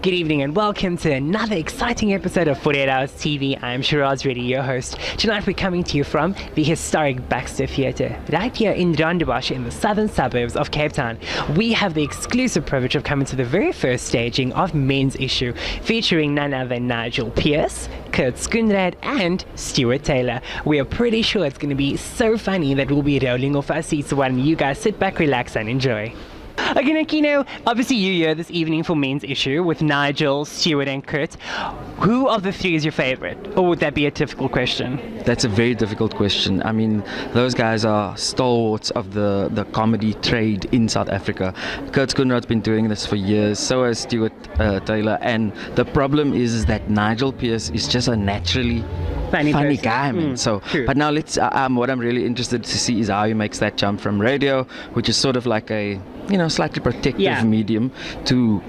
Good evening and welcome to another exciting episode of 48 Hours TV. I'm Shiraz Reddy, your host. Tonight we're coming to you from the historic Baxter Theatre, right here in Rondebosch in the southern suburbs of Cape Town. We have the exclusive privilege of coming to the very first staging of Men's Issue, featuring none other than Nigel Pearce, Kurt Skoenraad and Stuart Taylor. We are pretty sure it's going to be so funny that we'll be rolling off our seats. So why don't you guys sit back, relax and enjoy. Okay, now Keeno, obviously you're here this evening for Men's Issue with Nigel, Stuart and Kurt. Who of the three is your favorite? Or would that be a difficult question? That's a very difficult question. I mean, those guys are stalwarts of the comedy trade in South Africa. Kurt Skoenraad's been doing this for years, so has Stuart Taylor, and the problem is that Nigel Pearce is just a naturally funny guy, man. But now let's. What I'm really interested to see is how he makes that jump from radio, which is sort of like a slightly protective medium, to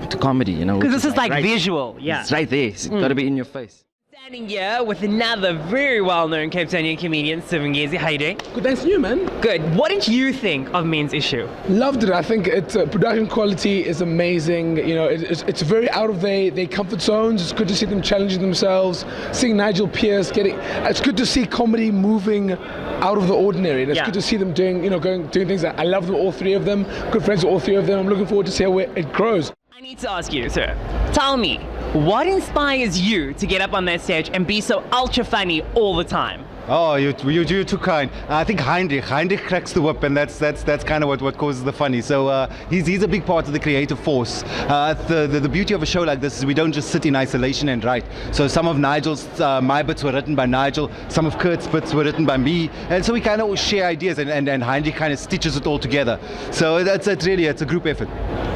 to comedy. Because this is like right, visual. Yeah, it's right there. It's got to be in your face. Standing here with another very well-known Cape Townian comedian, Ngesi. How you doing? Good, thanks to you, man. Good. What did you think of Men's Issue? Loved it. I think its production quality is amazing. It's very out of their comfort zones. It's good to see them challenging themselves. Seeing Nigel Pearce it's good to see comedy moving out of the ordinary. And it's good to see them doing things. I love them, all three of them. Good friends with all three of them. I'm looking forward to see how it grows. I need to ask you, sir. Tell me, what inspires you to get up on that stage and be so ultra funny all the time? Oh, you're too kind. I think Heinrich cracks the whip, and that's kind of what causes the funny. So he's a big part of the creative force. The beauty of a show like this is we don't just sit in isolation and write. So some of Nigel's my bits were written by Nigel, some of Kurt's bits were written by me, and so we kind of share ideas, and Heinrich kind of stitches it all together. So it's a group effort.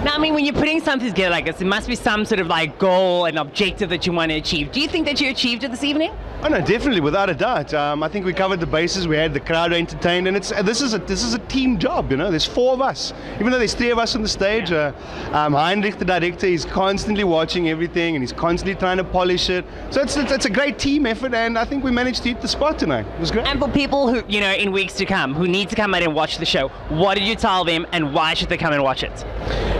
Now, I mean, when you're putting something together like this, it must be some sort of like goal and objective that you want to achieve. Do you think that you achieved it this evening? Oh no, definitely, without a doubt. I think we covered the bases. We had the crowd entertained, and this is a team job. There's four of us, even though there's three of us on the stage. Heinrich, the director, is constantly watching everything, and he's constantly trying to polish it. So it's a great team effort, and I think we managed to hit the spot tonight. It was great. And for people who in weeks to come who need to come out and watch the show, what did you tell them, and why should they come and watch it?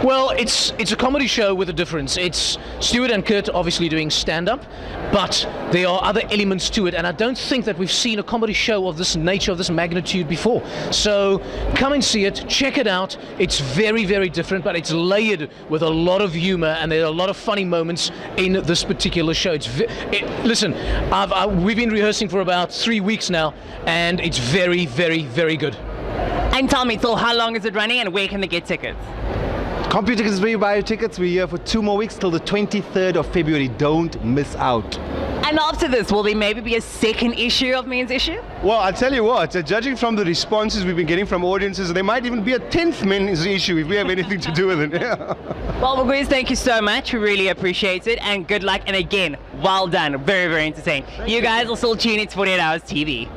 Well, it's a comedy show with a difference. It's Stuart and Kurt obviously doing stand-up, but there are other elements to it, and I don't think that we've seen a comedy show of this nature, of this magnitude before. So come and see it, check it out. It's very, very different, but it's layered with a lot of humor, and there are a lot of funny moments in this particular show. Listen, we've been rehearsing for about 3 weeks now, and it's very, very, very good. And tell me, so how long is it running, and where can they get tickets? CompuTickets is where you buy your tickets. We're here for 2 more weeks till the 23rd of February. Don't miss out. And after this, will there maybe be a second issue of Men's Issue? Well, I'll tell you what, judging from the responses we've been getting from audiences, there might even be a 10th Men's Issue if we have anything to do with it. Well, guys, thank you so much. We really appreciate it, and good luck. And again, well done. Very, very entertaining. You guys will still tune in to 48 Hours TV.